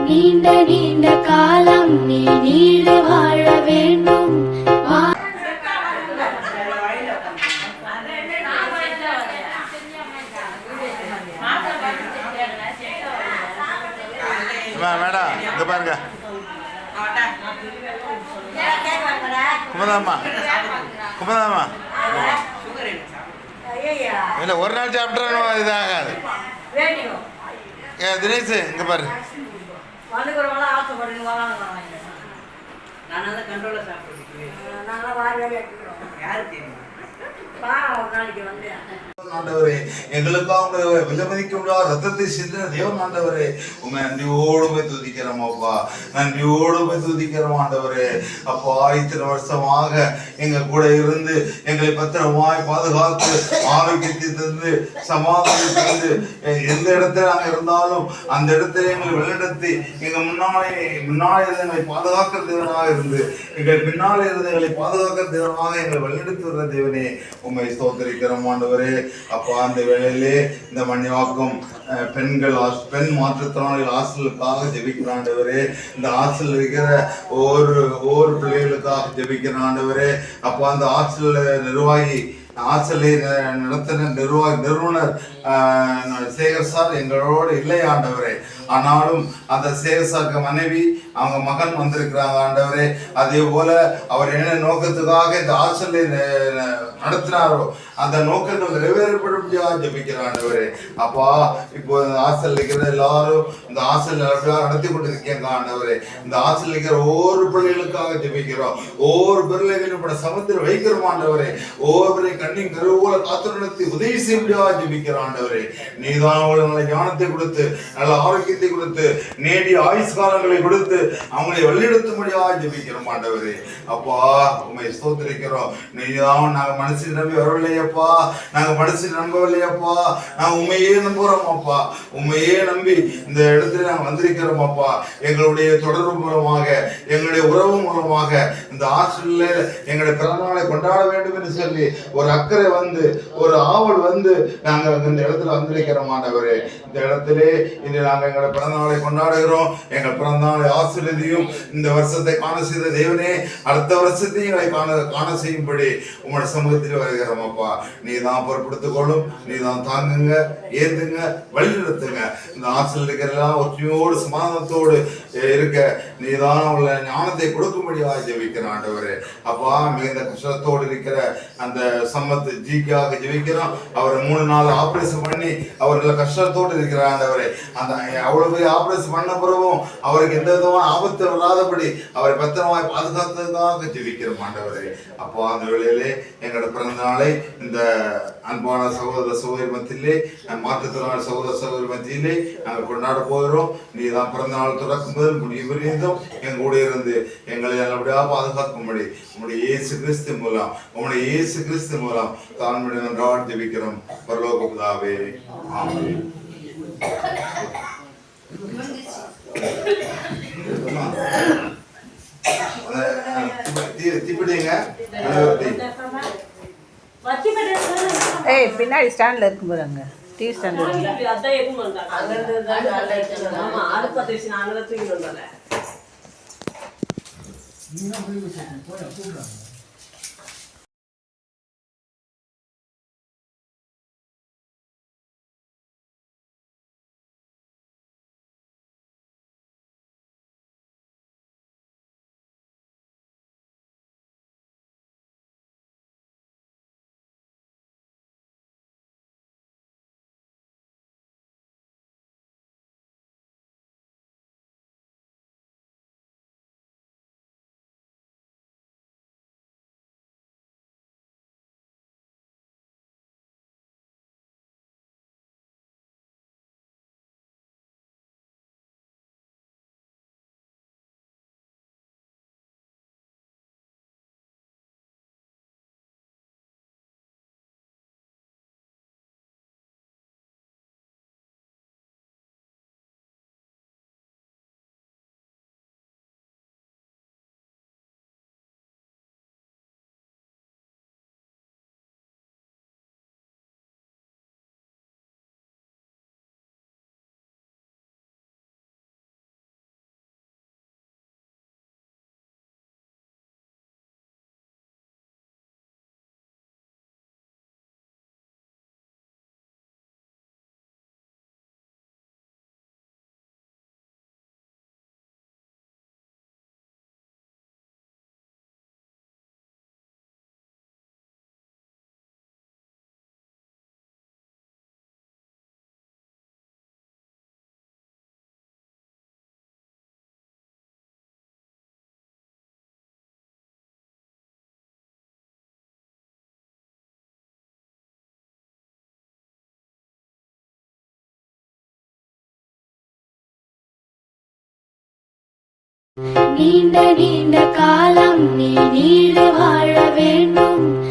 நீண்ட நீண்ட காலம் நீ நீடு வாழ வேண்டும். மேடம் இங்க பாருங்க, குமதாம்மா குமதாம்மா இல்லை ஒரு நாள் சாப்பிட்டா இதாகாது. தினேஷ் இங்க பாரு, ஆண்டவரே எங்களுக்காக விலமதிக்க முடியாத ரத்தத்தை சிந்தின தேவன் ஆண்டவரே, உண்மை நன்றியோடு துதிக்கிறோம் அப்பா, நன்றியோடு துதிக்கிறோம் ஆண்டவரே. அப்பா இத்தனை வருஷமாக எங்க கூட இருந்து எங்களை பத்திரமாய் பாதுகாத்து ஆரோக்கியத்தை தந்து சமாதானம் தந்து எந்த இடத்துல நாங்கள் இருந்தாலும் அந்த இடத்துல எங்களை வழிநடத்தி எங்க முன்னாலே எங்களை பாதுகாக்கிற தேவனாக இருந்து எங்கள் பின்னாலே இருந்து எங்களை பாதுகாக்கிற தேவனாக எங்களை வழிநடத்தி வர்ற தேவனே, உண்மை ஸ்தோத்திரிக்கிறோம் ஆண்டவரே. அப்பா அந்த வேளையிலே இந்த மணிவாக்கம் பெண் மாற்றுத்திறனாளிகள் ஹாஸ்டலுக்காக ஜெபிக்கிற ஆண்டவரே, இந்த ஹாஸ்டல் இருக்கிற ஒவ்வொரு பிள்ளைகளுக்காக ஜெபிக்கிற ஆண்டவரே. அப்பா அந்த ஹாஸ்டல் நிர்வாகி ஹாஸ்டலை நடத்தின நிறுவனர் சேகர் சார் எங்களோடு இல்லை ஆண்டவரே. ஆனாலும் அந்த சேகர் சாருக்கு மனைவி அவங்க மகன் வந்திருக்கிறாங்க ஆண்டவரே. அதே போல அவர் என்ன நோக்கத்துக்காக இந்த ஹாஸ்டலை நடத்தினாரோ அந்த நோக்கங்கள் நிறைவேறப்படும்படியாக ஜெபிக்கிறார் ஆண்டவரே. அப்பா இப்போ இந்த ஹாஸ்டல் இருக்கிற எல்லாரும் இந்த ஹாஸ்டல் நடத்தி கொண்டிருக்கீங்க ஆண்டவரே. இந்த ஹாஸ்டல் இருக்கிற ஒவ்வொரு பிள்ளைகளுக்காக ஜெபிக்கிறோம், ஒவ்வொரு பிள்ளைகளையும் இப்ப சமுத்திரம் வைக்கிறோம் ஆண்டவரே. ஒவ்வொரு பிள்ளை கண்ணின் கருவோல காத்து நடத்தி உதவி செய்யும்படியாக ஜெபிக்கிறோம் ஆண்டவரே. நீதான் நல்ல ஞானத்தை கொடுத்து நல்ல ஆரோக்கியத்தை கொடுத்து நேடிய ஆயுஷ் காலங்களை கொடுத்து அவங்களை வழிநடத்தும்படியாக ஜெபிக்கிறோம் ஆண்டவரே. அப்பா உண்மை ஸ்தோத்திரிக்கிறோம். நீதான் நாங்கள் மனசில் நம்பி வரவில்லையப்பா, நாங்கள் மனசில் நம்பவில்லையப்பா, நாங்கள் உண்மையே நம்புகிறோம் அப்பா, உண்மையே நம்பி இந்த இடத்துல நாங்கள் வந்திருக்கிறோம் அப்பா. எங்களுடைய தொடர்பு மூலமாக எங்களுடைய உறவு மூலமாக இந்த ஹாஸ்டலில் எங்களுடைய பிறந்தநாளை கொண்டாட வேண்டும் என்று சொல்லி ஒரு அக்கறை வந்து ஒரு ஆவல் வந்து நாங்கள் இந்த இடத்துல வந்திருக்கிறோம் ஆண்டவரே. இந்த இடத்திலே இன்று நாங்கள் எங்களுடைய பிறந்தநாளை கொண்டாடுகிறோம். எங்கள் பிறந்தநாளை ஆசீர்வதியும். இந்த வருஷத்தை காண செய்த தேவனே அடுத்த வருஷத்தையும் எங்களை காண செய்யும்படி உங்களோட சமூகத்தில் வருகிறோம் அப்பா. நீ தான் பொறுப்படுத்திக் கொள்ளும், நீ தான் தாங்குங்க, ஏந்துங்க, வழிநடத்துங்க. இந்த ஆசையில் இருக்கிறெல்லாம் ஒற்றுமையோடு சமாதானத்தோடு இருக்க நீ தான் உள்ள ஞானத்தை கொடுக்கும்படியாக ஜெபிக்கிறோம் ஆண்டவரே. அப்பா மிகுந்த கஷ்டத்தோடு இருக்கிற அந்த சம்பத்து ஜிக்காக ஜெபிக்கிறோம். அவர் 3 நாள் ஆபரேஷன் பண்ணி அவர்கள் கஷ்டத்தோடு இருக்கிற ஆண்டவரே. அந்த அவ்வளவு பெரிய ஆபரேஷன் பண்ண பிறகும் அவருக்கு எந்த விதமான ஆபத்து வராதபடி அவரை பத்திரமாய் பாதுகாத்ததுக்காக ஜெபிக்கிறோம் ஆண்டவரே. அப்போ அந்த வேளையிலே எங்களோட பிறந்த நாளை இந்த அன்பான சகோதர சகோதரி மத்தியிலே மாற்றுத்திறனாளி சகோதர சகோதரி மத்தியிலே நாங்கள் கொண்டாட போகிறோம். நீ தான் பிறந்த நாள் தொடக்கும் முதல் முடிவு வரையும் எங்க கூட இருந்து எங்களை நல்லபடியாக பாதுகாக்கும்படி உங்களுடைய இயேசு கிறிஸ்து மூலம் தான்முடைய நன்றாக ஜெபிக்கிறோம் பரலோக பிதாவே, ஆமென். பின்னாடி ஸ்டாண்ட்ல இருக்கும் போது அங்க டிவி ஸ்டாண்ட் நீண்ட நீண்ட காலம் நீ நீடு வாழ வேண்டும்.